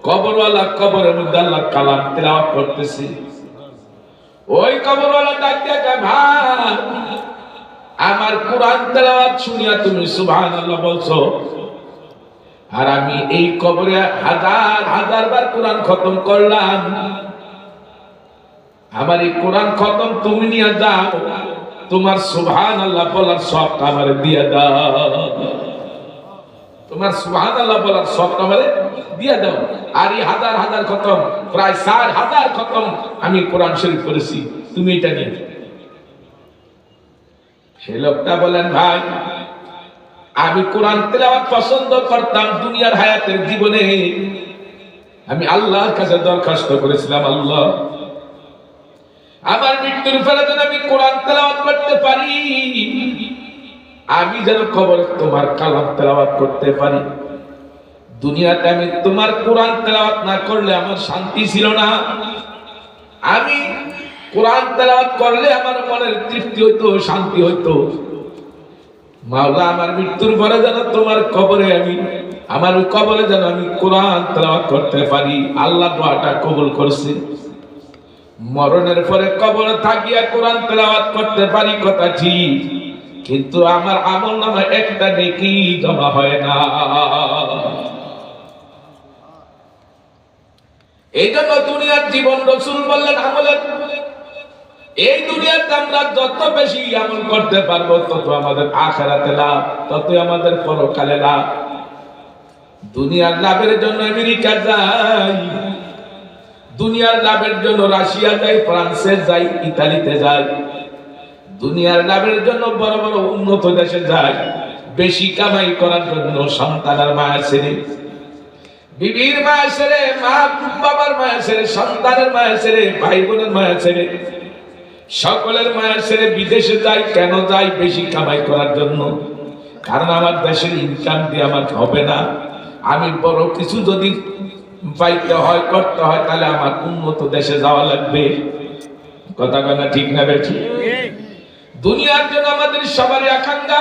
কবরওয়ালা কবরের মধ্যে আল্লাহ কালাম তেলাওয়াত করতেছি। ওই কবরওয়ালা ডাক দিয়ে কয়, ভাই আমার কোরআন তেলাওয়াত শুনিয়া তুমি সুবহানাল্লাহ বলছো, আর আমি এই কবরে হাজার হাজার বার কোরআন খতম করলাম, আমার এই কোরআন খতম তুমি নিয়ে যাও, তোমার সুবহানাল্লাহ বলার সব আমারে দিয়ে দাও, তোমার সুবহানাল্লাহ বলার সব আমারে দিয়ে দাও। আর এই হাজার হাজার খতম, প্রায় 4000 খতম আমি কোরআন শরীফ করেছি, তুমি এটা নিয়ে যাও। সে লোকটা বলেন, ভাই আমি কোরআন তেলাওয়াত পছন্দ করতাম দুনিয়ার হায়াতের জীবনে, আমি আল্লাহর কাছে দরখাস্ত করেছিলাম, আল্লাহ আমার মৃত্যুর পরে যেন আমি কোরআন তেলাওয়াত করতে পারি, আমি যেন কবরে তোমার কালাম তেলাওয়াত করতে পারি। দুনিয়াতে আমি তোমার কোরআন তেলাওয়াত না করলে আমার শান্তি ছিল না, আমি কোরআন তেলাওয়াত করলে আমার মনের তৃপ্তি হইতো, শান্তি হইতো। মাওলা আমার মৃত্যুর পরে যেন তোমার কবরে আমার ওই কবরে যেন আমি কোরআন তেলাওয়াত করতে পারি। আল্লাহ দোয়াটা কবুল করছে। মরণের পরে কবরে থাকিয়া কোরআন তেলাওয়াত করতে পারি কথা ঠিক, কিন্তু আমার আমলনামায় একটা নেকি জমা হয় না। এই জন্য দুনিয়ার জীবন রাসূল বললেন আমলের, এই দুনিয়াতে আমরা যত বেশি আমল করতে পারবো তত আমাদের আখিরাতে লাভ, ততই আমাদের পরকালে লাভ। দুনিয়ার লাভের জন্য আমেরিকা যাই, দুনিয়ার লাভের জন্য রাশিয়া যাই, ফ্রান্সে যাই, ইতালিতে যাই, দুনিয়ার লাভের জন্য বড় বড় উন্নত দেশে যাই, বেশি কামাই করার জন্য সন্তানের মায়া ছেড়ে, বিবির মায়া ছেড়ে, মা বাবার মায়া ছেড়ে, সন্তানের মায়া ছেড়ে, ভাই বোনের মায়া ছেড়ে, সকলের মায়া ছেড়ে বিদেশে যাই। কেন যাই? বেশি কামাই করার জন্য। কারণ আমার দেশের ইনকাম দিয়ে আমার হবে না, আমি বড় কিছু যদি পাইতে হয়, করতে হয়, তাহলে আমার উন্নত দেশে যাওয়া লাগবে। কথা কথা ঠিক না বেঠি? দুনিয়ার জন্য আমাদের সবারই আকাঙ্ক্ষা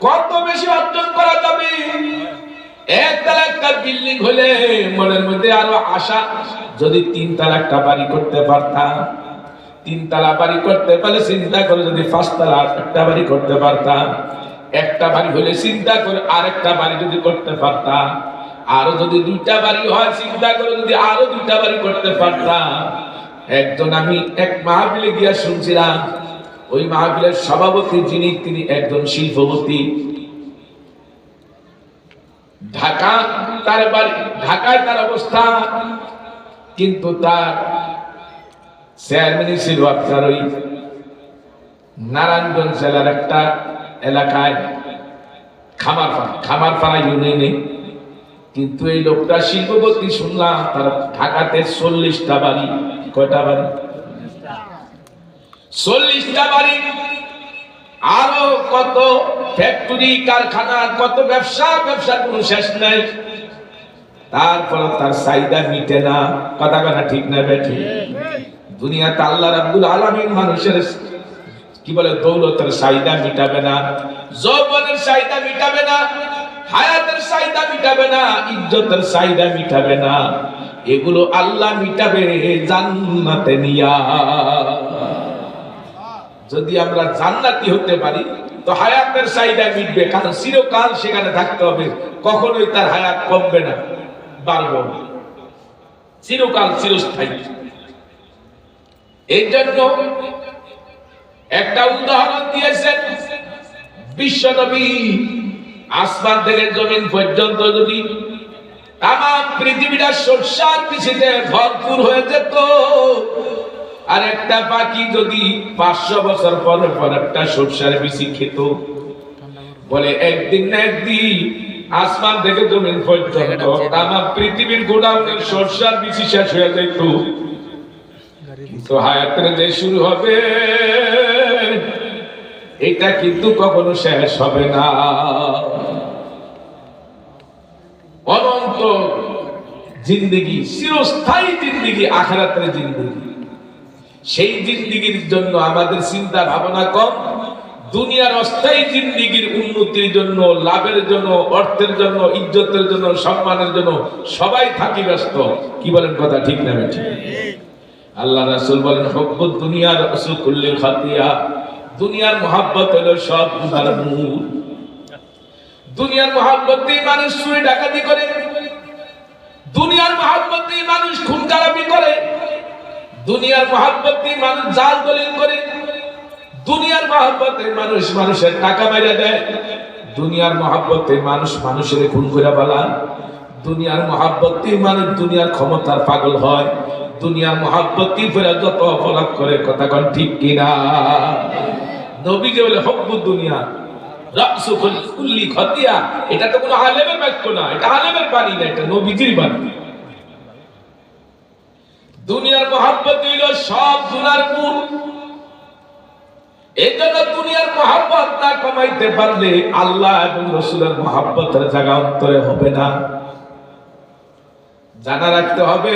কত বেশি অর্জন করা যাবে। একতলা একটা বিল্ডিং হলে মনের মধ্যে আরো আশা, যদি 3 তলা একটা বাড়ি করতে পারতাম, 3 তলা বাড়ি করতে পারলে চিন্তা করে যদি 5 তলা একটা বাড়ি করতে পারতাম, একটা বাড়ি হলে চিন্তা করে আরেকটা বাড়ি যদি করতে পারতাম, আরো যদি 2টা বাড়ি হয় চিন্তা করে যদি আরো 2টা বাড়ি করতে পারতাম। একজন আমি এক মাহফিলে গিয়া শুনছিলাম, ওই মাহফিলের সভাপতি যিনি, তিনি একজন শিল্পপতি। ঢাকা তার বাড়ি, ঢাকায় তার অবস্থা, কিন্তু তার চেয়ারম্যান ছিল আপনার ওই নারায়ণগঞ্জ জেলার একটা এলাকায় খামারপাড়া ইউনিয়নে। কিন্তু এই লোকটা শিল্পপতি, শুনলাম তার ঢাকাতে 40টা বাড়ি। কয়টা বাড়ি? 40টা বাড়ি, আরো কত ফ্যাক্টরি, কারখানা, কত ব্যবসার কোনো শেষ নাই। তারপর তার চাহিদা মিটে না। কথা কথা ঠিক না বেঠি? দুনিয়াতে আল্লাহ রাব্বুল আলামিন মানুষের কি বলে, দৌলতের চাহিদা মিটাবে না, যৌবনের চাহিদা মিটাবে না, হায়াতের চাহিদা মিটাবে না, ইজ্জতের চাহিদা মিটাবে না। এগুলো আল্লাহ মিটাবে জান্নাতে নিয়া। যদি আমরা জান্নাতি হতে পারি তো হায়াতের চাহিদা মিটবে, কারণ চিরকাল সেখানে থাকতে হবে, কখনোই তার হায়াত কমবে না, বাড়বে না, চিরকাল চিরস্থায়ী। এই জন্য একটা উদাহরণ দিয়েছেন বিশ্বনবী, আসমান থেকে জমিন পর্যন্ত যদি তামাম পৃথিবীটা সরষার বীজে ভরপুর হয়ে যেত, আর একটা পাখি যদি 500 বছর পর পর একটা সরষার বীজ খেত, বলে একদিন না একদিন আসমান থেকে জমিন পর্যন্ত তামাম পৃথিবীর গোডাউনের সরষার বীজ শেষ হয়ে যেত। কিন্তু হায়াতের যে শুরু হবে, এটা কিন্তু কখনো শেষ হবে না। অনন্ত জিন্দেগি, চিরস্থায়ী জিন্দেগি, আখিরাতের জিন্দেগি। সেই জিন্দেগির জন্য আমাদের চিন্তা ভাবনা কম, দুনিয়ার অস্থায়ী জিন্দেগির উন্নতির জন্য, লাভের জন্য, অর্থের জন্য, ইজ্জতের জন্য, সম্মানের জন্য সবাই থাকি ব্যস্ত। কি বলেন, কথা ঠিক না বেঠিক? আল্লাহ রাসূল বলেন, হুব্বুদ দুনিয়া রাসূল কুল্লি খাতিয়া, দুনিয়ার মহব্বত হলো সব গুনার মূল। দুনিয়ার মহব্বতে মানুষ চুরি ডাকাতি করে, দুনিয়ার মহব্বতে মানুষ খুন খারাপি করে, দুনিয়ার মহব্বতে মানুষ জাল দলিল করে, দুনিয়ার মহব্বতে মানুষ মানুষের টাকা মেরে দেয়, দুনিয়ার মহব্বতে মানুষ মানুষের খুন করে ফেলায়, দুনিয়ার মহব্বতে মানুষ দুনিয়ার ক্ষমতার পাগল হয়, দুনিয়ার মহব্বতে ফেরা যত অপরাধ করে। কথা কোন ঠিক কিনা? নবী যে বলে হুব্বুদ দুনিয়া রাসূল কুল্লি খাতিয়া, এটা তো কোনো আলেমের বাক্য না, এটা আলেমের বাণী না, এটা নবীজির বাণী। দুনিয়ার মহব্বত হইল সব গুনার মূল। এই জন্য দুনিয়ার মহব্বত না কমাইতে পারলে আল্লাহ এবং রাসূলের মহব্বতের জায়গা অন্তরে হবে না। জানা রাখতে হবে,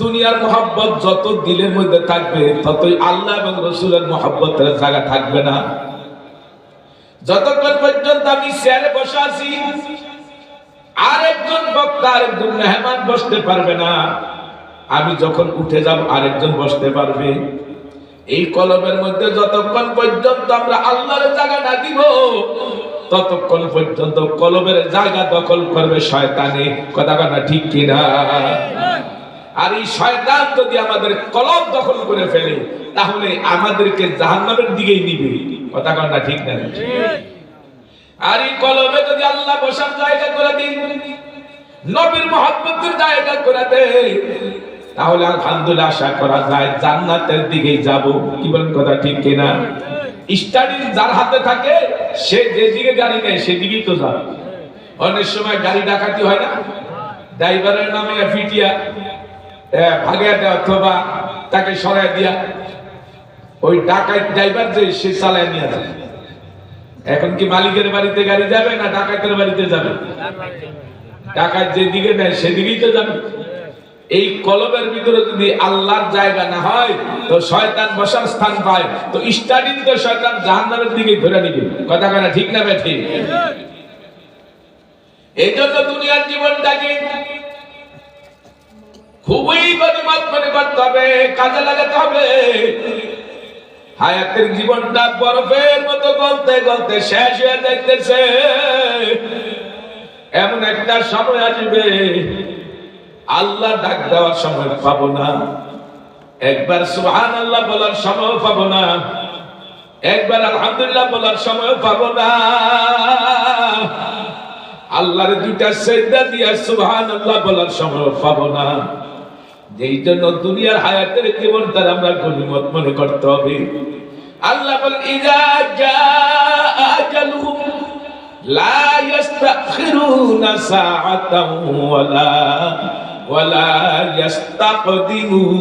দুনিয়ার মহব্বত যত দিলের মধ্যে থাকবে ততই আল্লাহ এবং রাসূলের মহব্বতের জায়গা থাকবে না। যতক্ষণ পর্যন্ত আমি চেয়ারে বসে আছি, আরেকজন বক্তা, আরেকজন মেহমান বসতে পারবে না। আমি যখন উঠে যাব আরেকজন বসতে পারবে। এই কলমের মধ্যে যতক্ষণ পর্যন্ত আমরা আল্লাহর জায়গা না দিব, ততক্ষণ পর্যন্ত কলমের জায়গা দখল করবে শয়তানে। কথা কথা ঠিক কিনা? আর এই শয়তান যদি আমাদের কলম দখল করে ফেলে, তাহলে আমাদেরকে জাহান্নামের দিকেই নিবে। কথা কথা ঠিক না? আর এই কলমে যদি আল্লাহ বসার জায়গা করে দিই, নবীর মহব্বতের জায়গা করে দেয়, তাহলে আলহামদুলিল্লাহ আশা করা যায় জান্নাতের দিকেই যাব। কি বলেন, কথা ঠিক কিনা? স্টাডি যার হাতে থাকে সে যেদিকে গাড়ি নেয় সেদিকেই তো যাবে। অনেক সময় গাড়ি ডাকাতি হয় না, ড্রাইভারের নামে ফিটিয়া ভাগিয়া দেয় অথবা তাকে সরাই দিয়া ওই ডাকাত ড্রাইভার যে সে চালায় নিয়ে যায়। এখন কি মালিকের বাড়িতে গাড়ি যাবে না ডাকাতের বাড়িতে যাবে? ডাকাত যেদিকে নেয় সেদিকেই তো যাবে। এই কলবের ভিতরে যদি আল্লাহর জায়গা না হয়, তো শয়তান বসার স্থান পায়, তো স্টাডি তো শয়তান জাহান্নামের দিকে ধরে নিবে। কথা কথা ঠিক না বেঠিক? এই জন্য দুনিয়ার জীবনটাকে খুবই গনিমত মনে করতে হবে, কাজে লাগাতে হবে। হায়াতের জীবনটা বরফের মতো গলতে গলতে শেষ হয়ে যাইতেছে। এমন একটা সময় আসবে আল্লাহ ডাক দেওয়ার সময় পাবো না, একবার সুবহানাল্লাহ বলার সময় পাবো না, একবার আলহামদুলিল্লাহ বলার সময় পাবো না। আল্লাহর দুইটা সিজদা দিয়া সুবহানাল্লাহ বলার সময় পাবো না। এই জন্য দুনিয়ার হায়াতের জীবনটা আমরা গনিমত মনে করতে হবে। আল্লাহ বলেন, ইযা জাআ আজালুহুম লা ইস্তাখিরুনা সাআতান ওয়ালা ইস্তাকদিমুন।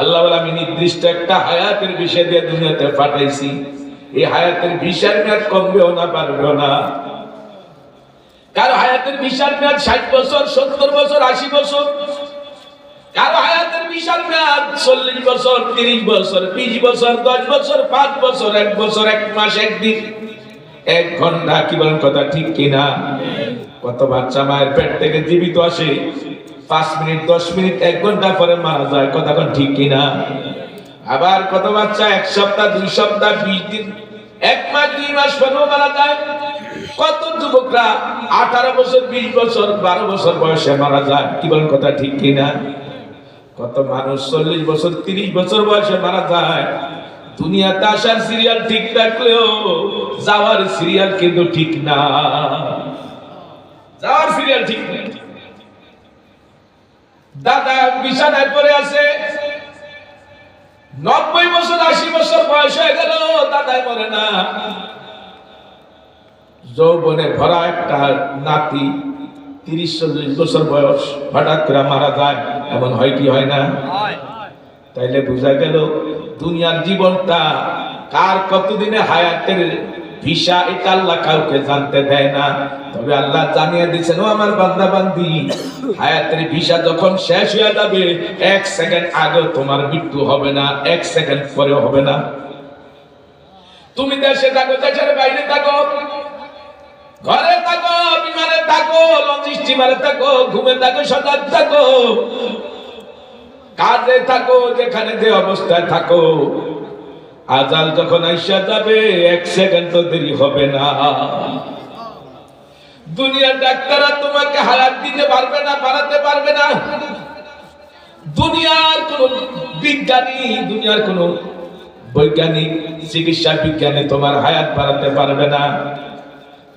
আল্লাহ বলে, আমি নির্দিষ্ট একটা হায়াতের বিষয় দিয়ে দুনিয়াতে পাঠাইছি। এই হায়াতের বিষয়ের মেয়াদ কমবেও না, বাড়বেও না। কারো হায়াতের বিশাল মেয়াদ 60 বছর, 70 বছর, 80 বছর। কারো হায়াতের বিশাল মেয়াদ 40 বছর, 30 বছর, 20 বছর, 10 বছর, 5 বছর, 1 বছর, 1 মাস, 1 দিন, 1 ঘন্টা। কি বলেন, কথা ঠিক কিনা? কত বাচ্চা মায়ের পেট থেকে জীবিত আসে, 5 মিনিট, 10 মিনিট, 1 ঘন্টা পরে মারা যায়। কথা কোন ঠিক কিনা? আবার কত বাচ্চা 1 সপ্তাহ, 2 সপ্তাহ, 20 দিন, 1 মাস, 2 মাস পরেও মারা যায়। কত যুবকরা 18 বছর, 20 বছর, 12 বছর বয়সে মারা যায়। কি বলেন, কথা ঠিক কিনা? কত মানুষ 40 বছর, 30 বছর বয়সে মারা যায়। দুনিয়াতে আসার সিরিয়াল ঠিক থাকলেও যাওয়ার সিরিয়াল কিন্তু ঠিক না। যাওয়ার সিরিয়াল ঠিক না। দাদা বিছানায় পড়ে আছে, 90 বছর, 80 বছর বয়স হয়ে গেল, দাদাই মরে না। যৌবনে ভরা একটা নাতি 30-40 বছর বয়স হঠাৎ করে মারা যায়। এমন হয় কি হয় না? তাইলে বোঝা গেল দুনিয়ার জীবনটা কার কতদিনে হায়াতের ভিসা, এটা আল্লাহ কাউকে জানতে দেয় না। তবে আল্লাহ জানিয়ে দিয়েছেন, ও আমার বান্দা বান্দি, হায়াতের ভিসা যখন শেষ হয়ে যাবে, 1 সেকেন্ড আগে তোমার মৃত্যু হবে না, 1 সেকেন্ড পরে হবে না। তুমি দেশে থাকো, দেশের বাইরে থাকো, ঘরে থাকো, বিমানে থাকো, লঞ্চ স্টিমারে থাকো, ঘুমে থাকো, সজাগ থাকো, কাজে থাকো, যেখানে যে অবস্থায় থাকো, আজাল যখন আইসা যাবে 1 সেকেন্ড তো দেরি হবে না। দুনিয়ার ডাক্তাররা তোমাকে হায়াত দিতে পারবে না, বাড়াতে পারবে না। দুনিয়ার কোন বিজ্ঞানী, দুনিয়ার কোন বৈজ্ঞানিক, চিকিৎসা বিজ্ঞানী তোমার হায়াত বাড়াতে পারবে না।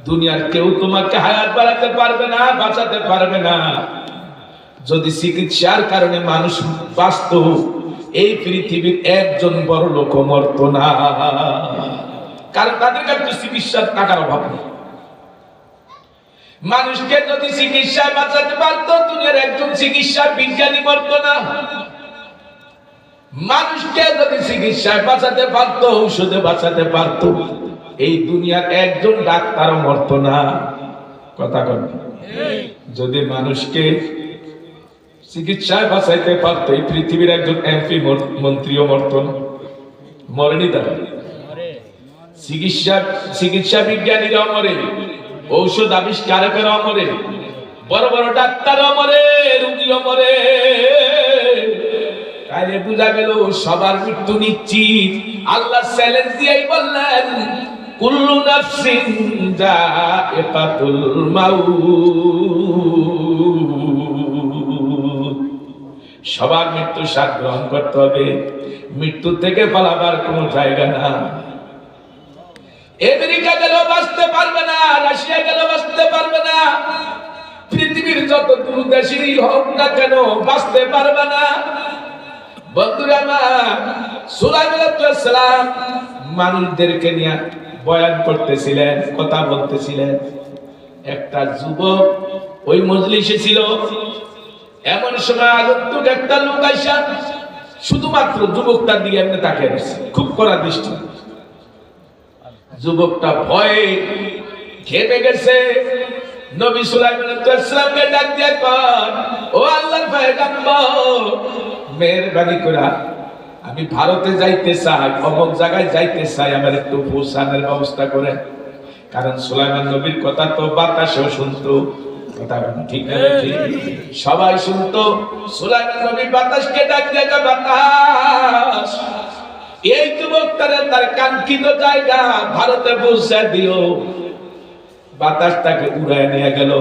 দুনিয়ার কেউ তোমাকে হায়াত বাড়াতে পারবে না, বাঁচাতে পারবে না। যদি চিকিৎসার কারণে মানুষ বাঁচত, এই পৃথিবীর একজন বড় লোক মরত না, কারণ তাদের কাছে চিকিৎসার টাকার অভাব নেই। মানুষকে যদি চিকিৎসায় বাঁচাতে পারতো, দুনিয়ার একজন চিকিৎসা বিজ্ঞানী মরত না। মানুষকে যদি চিকিৎসায় বাঁচাতে পারতো, ঔষধে বাঁচাতে পারতো, এই দুনিয়ার একজন ডাক্তারও মরত না। কথা কন, যদি মানুষকে চিকিৎসায় বাঁচাইতে পারত, এই পৃথিবীর একজন এমপি মন্ত্রীও মরত না। মরেনি তারা? চিকিৎসা বিজ্ঞানীরাও মরে, ঔষধ আবিষ্কারকেরাও মরে, বড় বড় ডাক্তারও মরে, রোগীও মরে। তাইলে বুঝা গেল সবার মৃত্যু নিশ্চিত। আল্লাহ চ্যালেঞ্জ দিয়েই বললেন, কুল্লু নাফসিন যায়িকাতুল মাউত, সবার মৃত্যু স্বাদ গ্রহণ করতে হবে, মৃত্যু থেকে পালাবার কোনো জায়গা না। আমেরিকা গেলেও বাঁচতে পারবে না, রাশিয়া গেলেও বাঁচতে পারবে না, পৃথিবীর যত দূর দেশেই হোক না কেন বাঁচতে পারবে না। বন্ধুরা আমার, সুলাইমান আলাইহিস সালাম মানুষদেরকে নিয়ে বয়ান করতেছিলেন, কথা বলতেছিলেন। একটা যুবক ওই মজলিসে ছিল। এমন সময় আগন্তুক একটা লোক আইসা শুধুমাত্র যুবকটার দিকে এমনি তাকিয়ে আছে, খুব কড়া দৃষ্টি। যুবকটা ভয়ে ঘেমে গেছে। নবী সুলাইমান আলাইহিস সালামকে ডাক দিয়ে কয়, ও আল্লাহর পয়গম্বর, মেহেরবানি করে আমি ভারতে যাইতে চাই, অমুক জায়গায় যাইতে চাই, আমার একটু পৌঁছানোর ব্যবস্থা করেন। কারণ সুলাইমান নবীর কথা তো বাতাসেও শুনতো, কথা ঠিক না? সবাই শুনতো। সুলাইমান নবী বাতাসকে ডাক দিয়ে, বাতাস, এই যুবকটারে তার কাঙ্ক্ষিত জায়গা ভারতে পৌঁছে দিও। বাতাস তাকে উড়ায় নিয়ে গেল,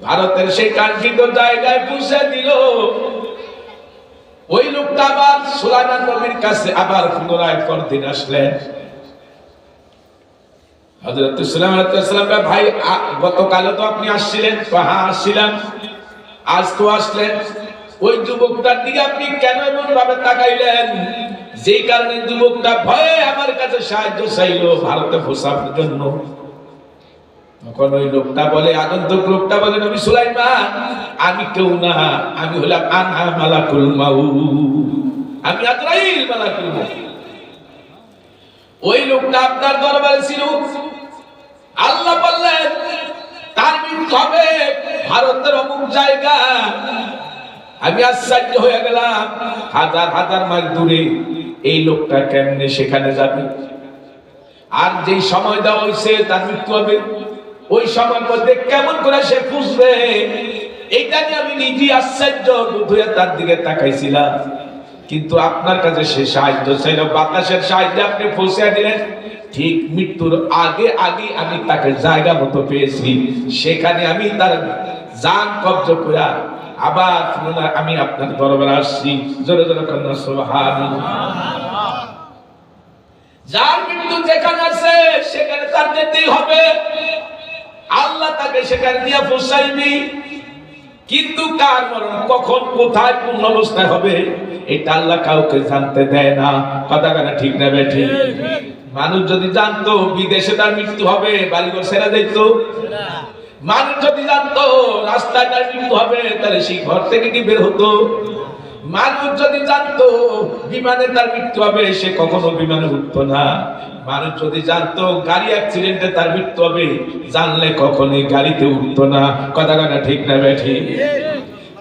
ভারতের সেই কাঙ্ক্ষিত জায়গায় পৌঁছে দিল। ওই লোকটা আবার সুলাইমান নবীর কাছে আবার পুনরায় পরদিন আসলেন। হযরত সুলাইমান আলাইহিস সালাম, ভাই গতকালও তো আপনি আসছিলেন? হ্যাঁ আসছিলাম। আজ তো আসলেন, ওই যুবকটার দিকে আপনি কেন এমন ভাবে তাকাইলেন? যেই কারণে যুবকটা ভয়ে আমার কাছে সাহায্য চাইলো ভারতে পৌঁছানোর জন্য। তখন ওই লোকটা বলে, আগন্তুক লোকটা বলে, নবী সুলাইমান, আমি কেউ না, আমি হলাম আনা মালাকুল মাউত, আমি আজরাইল মালাকুল মাউত। ওই লোকটা আপনার দরবারে ছিল। আল্লাহ বললেন তার মৃত্যু হবে ভারতের অমুক জায়গা। আমি আশ্চর্য হয়ে গেলাম, হাজার হাজার মাইল দূরে এই লোকটা কেমনে সেখানে যাবে? আর যেই সময় দেওয়া হয়েছে তার মৃত্যু হবে, ওই সময়ের মধ্যে কেমন করে সে বুঝবে? এইটা নিয়ে আমি নিজে আশ্চর্য হয়ে তার দিকে তাকাইছিলাম। কিন্তু আপনার কাছে সে সাহায্য চাইল, বাতাসের সাহায্যে আপনি পৌঁছে দিলেন। ঠিক মৃত্যুর আগে আগে আমি তাকে জায়গা মতো পেয়েছি, সেখানে আমি তার জান কব্জ করে আবার আমি আপনার দরবারে আসছি। জোরে জোরে কন্যা সুবহানাল্লাহ। যার মৃত্যু যেখানে আছে সেখানে তার যেতেই হবে, আল্লাহ তাকে সেখানে নিয়ে পৌঁছাইবি। কিন্তু কার মরণ কখন কোথায় কোন অবস্থায় হবে এটা আল্লাহ কাউকে জানতে দেয় না। কথা কেন ঠিক না বেঠি? মানুষ যদি জানতো বিদেশে তার মৃত্যু হবে, বাড়িঘর ছেড়ে যেত। মানুষ যদি জানতো রাস্তায় তার মৃত্যু হবে, তাহলে সেই ঘর থেকে কি বের হতো? মানুষ যদি জানতো বিমানে তার মৃত্যু হবে, সে কখনো বিমানে উঠতো না। মানুষ যদি জানতো গাড়ি অ্যাক্সিডেন্টে তার মৃত্যু হবে, জানলে কখনোই গাড়িতে উঠতো না। কথা কথা ঠিক না বেঠিক?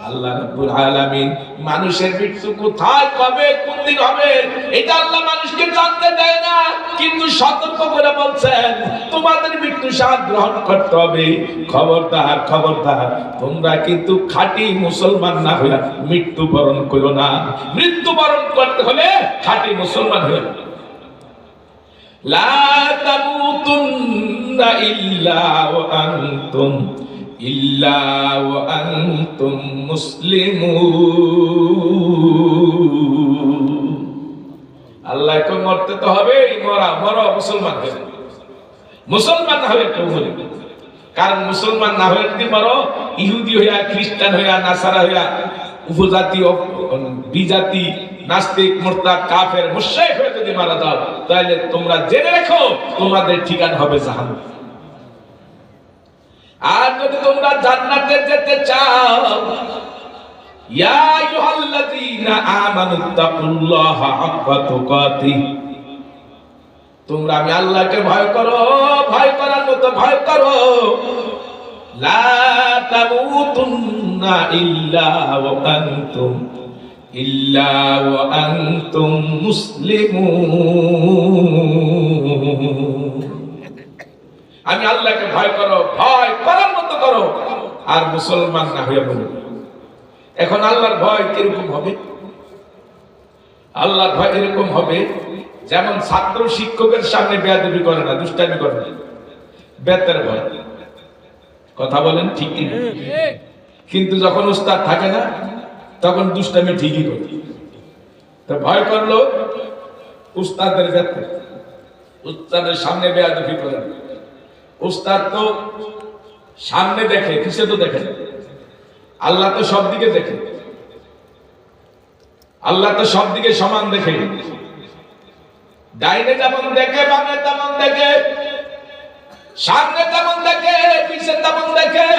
আল্লাহ রাব্বুল আলামিন মানুষের মৃত্যু কোথায় কবে কোন দিন হবে এটা আল্লাহ মানুষকে জানতে দেয় না, কিন্তু সতর্ক করে বলছেন তোমাদের মৃত্যু স্বাদ গ্রহণ করতে হবে। খবরদার খবরদার, তোমরা কিন্তু খাঁটি মুসলমান না হইয়া মৃত্যুবরণ করো না। মৃত্যুবরণ করতে হলে খাঁটি মুসলমান হয়ে লা তামুতুন্না ইল্লা ওয়া আনতুম মুসলিমুন। আল্লাহকে মরতে তো হবে, মরা মুসলমান হয়ে। মুসলমান না হয়ে কেউ মরে, কারণ মুসলমান না হয়ে যদি মরো, ইহুদি হইয়া, খ্রিস্টান হইয়া, নাসারা হইয়া, উপজাতি বিজাতি, নাস্তিক, মুরতাদ, কাফের, মুশরিক হয়ে যদি মারা যাও, তাহলে তোমরা জেনে রেখো তোমাদের ঠিকানা হবে জাহান্নাম। আর যদি তোমরা জান্নাতে যেতে চাও, ইয়া আইয়ুহাল্লাযীনা আমানুত্তাকুল্লাহা হাক্কা তুকাতিহ, তোমরা আমি আল্লাহকে ভয় করো, ভয় করার মতো ভয় করো। লা তামুতুন্না ইল্লা ওয়া আনতুম মুসলিমুন। আমি আল্লাহকে ভয় করো, ভয় করার মতো করো, আর মুসলমান না হয়ে বলো। এখন আল্লাহর ভয় কিরকম হবে? আল্লাহর ভয় এরকম হবে যেমন ছাত্র শিক্ষকের সামনে বেয়াদবি করে না, দুষ্টামি করে না, বেতের ভয়। কথা বলেন ঠিক কি? কিন্তু যখন উস্তাদ থাকে না, তখন দুষ্টামি ঠিকই করে। তো ভয় করলো উস্তাদের বেতে, উস্তাদের সামনে বেয়াদবি করে না। উস্তাদ তো সামনে দেখে, কিসে তো দেখে, আল্লাহ তো সব দিকে দেখে। আল্লাহ তো সব দিকে সমান দেখে, ডাইনে যেমন দেখে, বামে তেমন দেখে, সামনে তেমন দেখে, পিছে তেমন দেখে,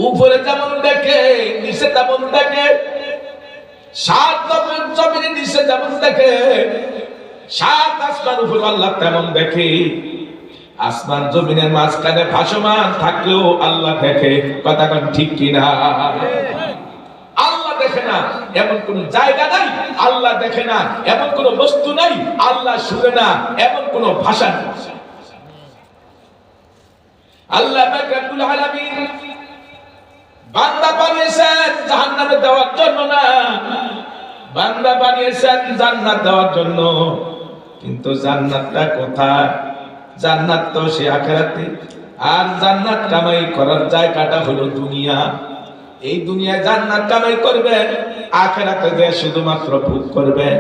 উপরে যেমন দেখে, নিচে তেমন দেখে, সাত জমিনের নিচে যেমন দেখে, সাত আসমান উপর আল্লাহ তেমন দেখে। আসমান জমিনের মাঝখানে ভাসমান থাকলেও আল্লাহ দেখে। কথা কোন ঠিক কিনা? আল্লাহ দেখে না এমন কোন জায়গা নাই, আল্লাহ দেখে না এমন কোন বস্তু নাই, আল্লাহ শুনে না এমন কোন ভাষা নেই। আল্লাহ পাক রব্বুল আলামিন বান্দা বানিয়েছেন জাহান্নামে দেওয়ার জন্য না, বান্দা বানিয়েছেন জান্নাত দেওয়ার জন্য। কিন্তু জান্নাতটা কোথায়? জান্নাত তো সে আখিরাতে, আর জান্নাত কামাই করার জায়গাটা হলো দুনিয়া। এই দুনিয়ায় জান্নাত কামাই করবেন, আখিরাতে যে শুধুমাত্র ভোগ করবেন।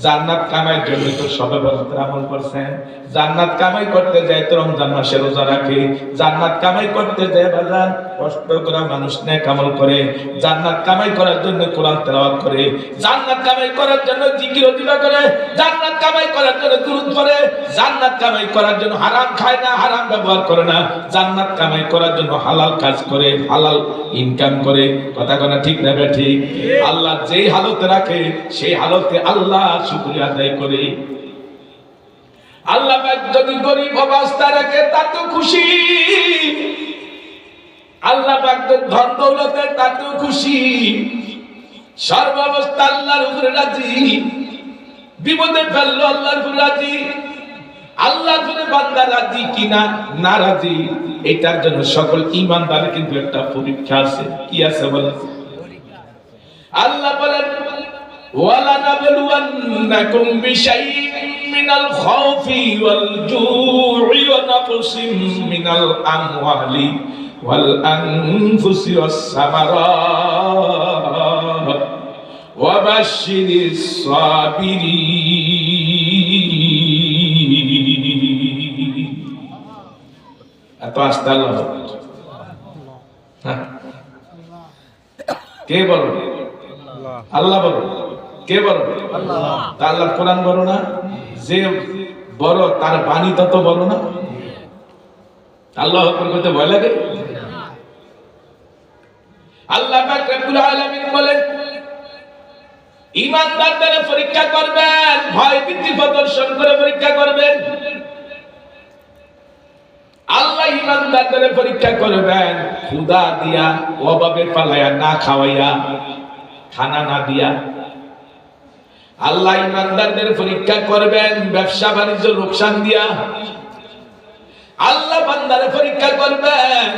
জান্নাত কামাইয়ের জন্য তো সবে বরাতের আমল করছেন। জান্নাত কামাই করতে যায় তো রমজান মাসে রোজা রাখে। জান্নাত কামাই করতে যায় বাজার কষ্ট করে মানুষ নেক আমল করে। জান্নাত কামাই করার জন্য কোরআন তেলাওয়াত করে। জান্নাত কামাই করার জন্য জিকির ওজিফা করে। জান্নাত কামাই করার জন্য দুরূদ পড়ে। জান্নাত কামাই করার জন্য হারাম খায় না, হারাম ব্যবহার করে না। জান্নাত কামাই করার জন্য হালাল কাজ করে, হালাল ইনকাম করে। কথা কোনা ঠিক না ঠিক? আল্লাহ যেই হালতে রাখে সেই হালতে আল্লাহ শুকরিয়া আদায় করে। আল্লাহ যদি গরিব অবস্থা রাখে তাতেও খুশি, আল্লাহ পাক ধন দৌলতে তাতেও খুশি। সর্বাবস্থা আল্লাহর উপরে রাজি, বিপদে ফেললো আল্লাহর উপরে রাজি। আল্লাহর উপরে বান্দা রাজি কিনা না রাজি, এটার জন্য সকল ঈমানদারের কিন্তু একটা পরীক্ষা আছে। কি আছে বলেন? আল্লাহ বলেন ওয়ালা নাবলুওয়ান্নাকুম বিশাইইন মিনাল খাউফি ওয়াল জু'i ওয়া নাকসিম মিনাল আমওয়ালি ওয়াল আনফুসি ওয়াস সামারাত ওয়া বাশশিরিস সাবিরিন। এত আস্তে আল্লাহ কে বলো? আল্লাহ বলো। কে বলো? আল্লাহ কোরআন বলো না? যে বড় তার বাণী তত বলো না? আল্লাহ করতে ভয় লাগে? আল্লাহ পাক রব্বুল আলামিন বলেন ইমানদারদের পরীক্ষা করবেন, ভয় ভীতি প্রদর্শন করে পরীক্ষা করবেন। আল্লাহ ইমানদারদের পরীক্ষা করবেন ক্ষুধা দিয়া, অভাবে পালায়া, না খাওয়াইয়া, খানা না দিয়া। আল্লাহ ইমানদারদের পরীক্ষা করবেন ব্যবসা বাণিজ্য লোকসান দিয়া। আল্লাহ বান্দারে পরীক্ষা করবেন